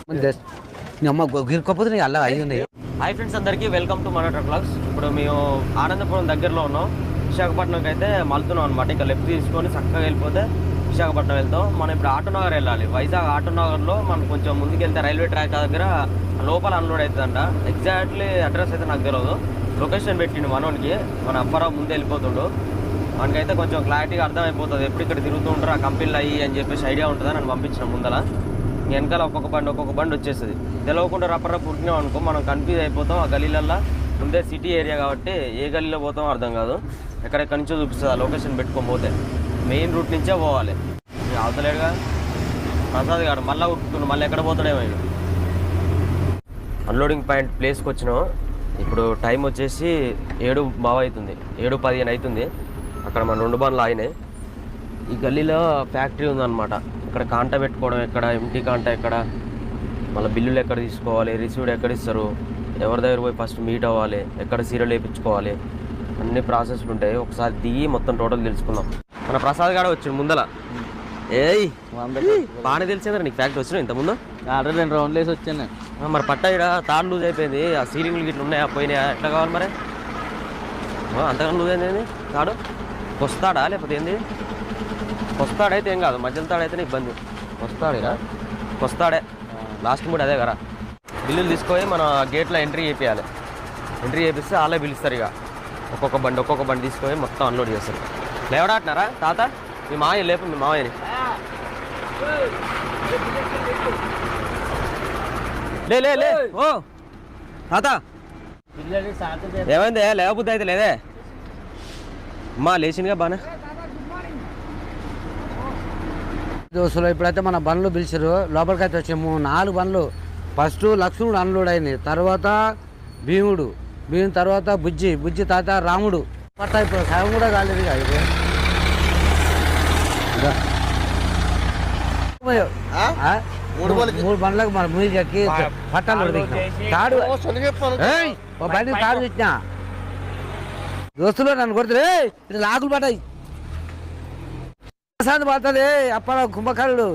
అమ్మ గిరుకపోతే అలా అయి ఉన్నాయి. హాయ్ ఫ్రెండ్స్, అందరికీ వెల్కమ్ టు మన ట్రక్లాగ్స్. ఇప్పుడు మేము ఆనందపురం దగ్గరలో ఉన్నాం. విశాఖపట్నంకి అయితే మలుతున్నాం అనమాట. ఇంకా లెఫ్ట్ తీసుకొని చక్కగా వెళ్ళిపోతే విశాఖపట్నం వెళ్తాం. మనం ఇప్పుడు ఆటోనగర్ వెళ్ళాలి. వైజాగ్ ఆటోనగర్లో మనం కొంచెం ముందుకు వెళ్తే రైల్వే ట్రాక్ దగ్గర లోపల అన్లోడ్ అవుతుందంట. ఎగ్జాక్ట్లీ అడ్రస్ అయితే నాకు తెలియదు. లొకేషన్ పెట్టిండు మనోనికి, మన అప్పారావు ముందు వెళ్ళిపోతుండు. మనకైతే కొంచెం క్లారిటీగా అర్థమైపోతుంది ఎప్పుడు ఇక్కడ తిరుగుతూ ఉంటారు ఆ కంపెనీలు అయ్యి అని చెప్పేసి ఐడియా ఉంటుందని నన్ను పంపించిన ముందల. వెనకాల ఒక్కొక్క బండి వచ్చేస్తుంది. తెలియకుండా రప్పరప్పు ఉరికినాం అనుకో మనం కన్ఫ్యూజ్ అయిపోతాం. ఆ గలీలల్లో ముందే సిటీ ఏరియా కాబట్టి ఏ గలీలో పోతామో అర్థం కాదు. ఎక్కడెక్కడి నుంచో చూపిస్తుంది ఆ లొకేషన్ పెట్టుకొని పోతే. మెయిన్ రూట్ నుంచే పోవాలి. అవతలేడుగా ప్రసాద్ గారు మళ్ళీ ఉట్టుకుండు, మళ్ళీ ఎక్కడ పోతాడేమో. అన్లోడింగ్ పాయింట్ ప్లేస్కి వచ్చినాం. ఇప్పుడు టైం వచ్చేసి 7:15 అవుతుంది, 7:15 అవుతుంది. అక్కడ మన 2 బండ్లు ఆగినాయి. ఈ గల్లీలో ఫ్యాక్టరీ ఉందన్నమాట. ఇక్కడ కాంట పెట్టుకోవడం ఎక్కడ, ఎంటీ కాంట ఎక్కడ, మళ్ళీ బిల్లులు ఎక్కడ తీసుకోవాలి, రిసీవ్డ్ ఎక్కడ ఇస్తారు, ఎవరి దగ్గర పోయి ఫస్ట్ మీట్ అవ్వాలి, ఎక్కడ సీరియల్ వేయించుకోవాలి, అన్ని ప్రాసెస్లు ఉంటాయి. ఒకసారి దిగి మొత్తం టోటల్ తెలుసుకుందాం. మన ప్రసాద్ గారు వచ్చాడు ముందల. బాగానే తెలిసిందా నీకు ఫ్యాక్టరీ వచ్చినా ఇంతకుముందు? ఆల్రెడీ 2 రౌండ్లు వేసి వచ్చాను. మరి పట్ట ఇక్కడ తాడు లూజ్ అయిపోయింది. ఆ సీలింగ్లు గిట్ల ఉన్నాయా, పోయినాయా, ఎట్లా కావాలి మరి? అంతగానో లూజ్ అయింది తాడు. వస్తాడా లేకపోతే ఏంది? వస్తాడైతే ఏం కాదు, మధ్యలో తాడైతేనే ఇబ్బంది. వస్తాడేరా, వస్తాడే. లాస్ట్ మూడు అదే కదా. బిల్లులు తీసుకొని మన గేట్లో ఎంట్రీ చేయాలి. ఎంట్రీ చేపిస్తే వాళ్ళే పిలుస్తారు. ఇక ఒక్కొక్క బండి తీసుకొని మొత్తం అన్లోడ్ చేస్తారు. లేవడాటున్నారా తాత? మీ మావయ్య లేపు, మీ మావయ్యని లే. ఓ తాత ఏమైంది? లేవబుద్ధి అయితే లేదే అమ్మా. లేచిందిగా బాగా దోస్తులు. ఇప్పుడైతే మన బండ్లు పిలిచారు, లోపలికైతే వచ్చాము. 4 బండ్లు. ఫస్ట్ లక్ష్మణుడు అన్లోడ్ అయింది, తర్వాత భీముడు తర్వాత బుజ్జి తాత రాముడు. పట్ట ఇప్పుడు సగం కూడా కాలేదు. ఇక 3 బండ్లకు మన ముందు ఎక్కి పట్టాలు తాడు బండి తాడు తెచ్చినా. దోస్తులు నన్ను కొడుతుంది, ఇటు లాకులు పడ్డాయి. ప్రసాద్ పడుతుంది అప్ప కుంభకర్ణుడు.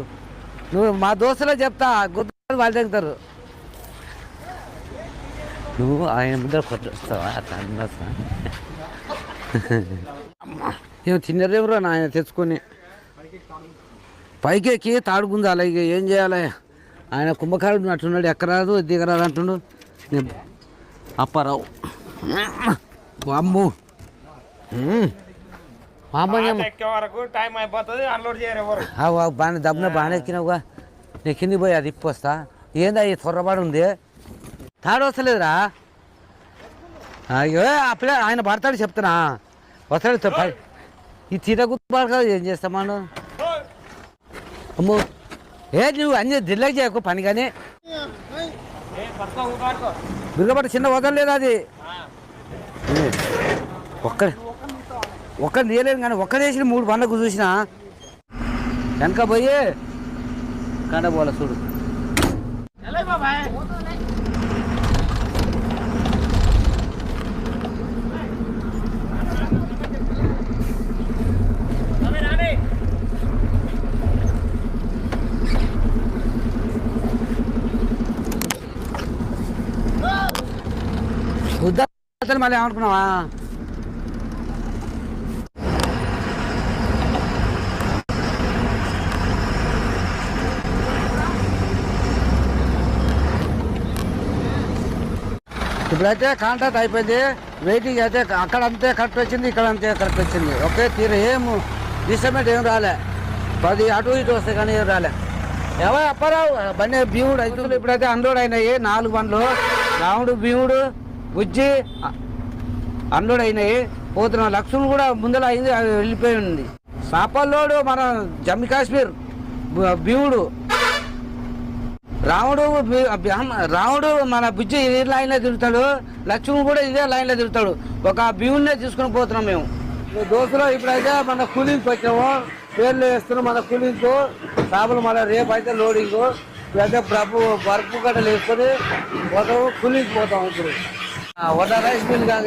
నువ్వు మా దోస్తులే చెప్తా, గుర్తు వాళ్ళు తెగుతారు. నువ్వు ఆయన ముందర కొట్టొస్తావా? అట్లా అన్నా ఏమో తిన్నరేమో ఆయన తెచ్చుకొని పైకెక్కి తాడు గుంజాలి. ఇక ఏం చేయాలి? ఆయన కుంభకర్ణుడు అట్టున్నాడు, ఎక్కరాదు దిగరాదు అంటుండు అప్పారావు. అమ్ము బాగా దబ్బున బాగానే ఎక్కినావుగా. నేను కింది పోయి అది ఇప్పి వస్తా. ఏందా ఈ త్వరపాటు ఉంది, తాడు వస్తలేదురా. అయ్యో అప్పుడే ఆయన పడతాడు చెప్తానా, వస్తాడు. ఈ తీట గుర్తుపాడు కదా, ఏం చేస్తామాను. అమ్మో నువ్వు అన్ని దిల్లకి చేయకు పని. కానీ బిర్గపట్ట చిన్న వదలలేదు అది. ఒక్కరు తీయలేదు కానీ ఒక్కరేసి 3 బండ్లకు చూసిన వెనక పోయి కండపోల చూడు. బుద్ధ మళ్ళీ ఏమనుకున్నావా? ఇప్పుడైతే కాంట్రాక్ట్ అయిపోయింది. వెయిటింగ్ అయితే అక్కడ అంతే కరెక్ట్ వచ్చింది, ఇక్కడ అంతే కరెక్ట్ వచ్చింది. ఒకే తీరు, ఏం డిస్టర్బెంట్ ఏం రాలే. 10 అటు ఇటు వస్తే కానీ ఏం రాలే. ఎవరు అప్పారావు బండి భీముడు అయితే ఇప్పుడైతే అన్లోడ్ అయినాయి. 4 బండ్లు రాముడు, భీముడు, బుజ్జి అన్లోడ్ అయినాయి. పోతున్నాం. లక్ష్మణుడు కూడా ముందర అయింది, వెళ్ళిపోయి ఉంది. సాపల్లోడు మన జమ్మూ కాశ్మీర్ భీముడు, రాముడు మన బుజ్జి ఇదే లైన్లో తిరుగుతాడు, లక్ష్మణుడు కూడా ఇదే లైన్లో తిరుగుతాడు. ఒక భీముడినే తీసుకుని పోతున్నాం మేము దోస్తులు. ఇప్పుడైతే మన కూలింగ్కి వచ్చాము, పేర్లు వేస్తున్నాం మన కూలింగ్కు. సాబులు మళ్ళీ రేపు అయితే లోడింగ్. ఇప్పుడైతే బర్ఫ్ గడ్డలు వేసుకొని పోతాము, కూలింగ్కి పోతాము. ఇప్పుడు వడ్డ రైస్ మిల్ కాక